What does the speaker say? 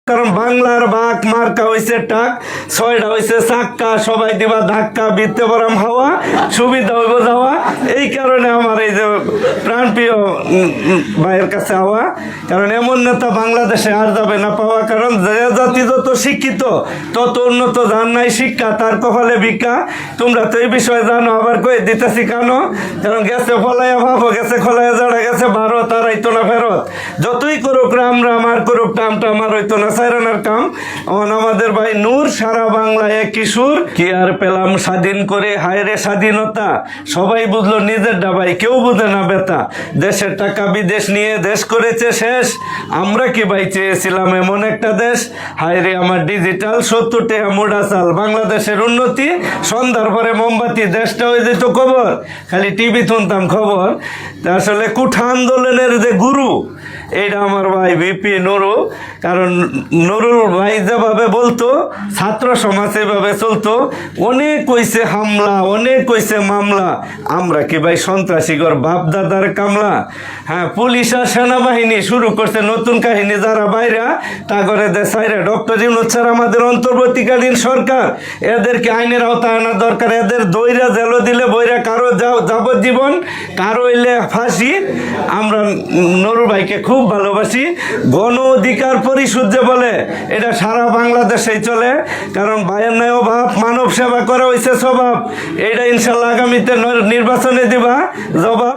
কারণ বাংলার বাঘ মার্কা হয়েছে টাক, 6টা হয়েছে চাক্কা, সবাই দিবা ধাক্কা, বৃত্তে বরাম হাওয়া, সুবিধা হইব যাওয়া। এই কারণে আমার এই যে প্রাণপ্রিয় ভাইয়ের কাছে হওয়া, কারণ এমন নেতা বাংলাদেশে আর যাবে না পাওয়া। কারণ যে জাতি যত শিক্ষিত তত উন্নত, যার নাই শিক্ষা তার কপালে ভিক্ষা। তোমরা তো এই বিষয়ে জানো, আবার কই দিতেছি কেন? কারণ গেছে ফলাইয়া ভাবো, গেছে খোলাইয়া জাড়া, গেছে ভারত আর হইতো না ফেরত। যতই করুক রাম রাম আর করুক টামটা আমার হইতো না সাইরানার কাম। আমাদের ভাই নূর সারা বাংলায় এক কিশোর, কি আর পেলাম স্বাধীন করে, হায়রে স্বাধীনতা। সবাই বুঝলো নিজের ডাবাই, কেউ বুঝে না বেতা। দেশের টাকা বিদেশ নিয়ে দেশ করেছে শেষ। আমরা কি ভাই চেয়েছিলাম এমন একটা দেশ? হায়রে আমার ডিজিটাল 70 টাকা মোটা চাল, বাংলাদেশের উন্নতি সন্ধ্যার পরে মোমবাতি, দেশটা হয়ে যেত খবর। খালি টিভি শুনতাম খবর। আসলে কুঠা আন্দোলনের যে গুরু, এইটা আমার ভাই ভিপি নুরু। কারণ নুরুল ভাই যেভাবে বলতো, ছাত্র সমাজ এভাবে চলতো। অনেক কইছে হামলা, অনেক কইছে মামলা, আমরা কি ভাই সন্ত্রাসীগর বাপ দাদার কামলা? হ্যাঁ, পুলিশ আর সেনাবাহিনী শুরু করছে নতুন কাহিনী। যারা বাইরা তা করে দেশাইরা, ডক্টর ইউনূস স্যার আমাদের অন্তর্বর্তীকালীন সরকার, এদেরকে আইনের আওতায় আনা দরকার। এদের দইরা জেল দিলে বইরা কারো যাবজ্জীবন, কারো হইলে ফাঁসি। আমরা নুরুল ভাইকে খুব ভালোবাসি। গণ অধিকার পরিষদ যে বলে, এটা সারা বাংলাদেশেই চলে। কারণ ভাইয়ের ন্যায় অভাব, মানব সেবা করা হয়েছে স্বভাব। এটা ইনশাল্লাহ আগামীতে নির্বাচনে দিবা জবাব।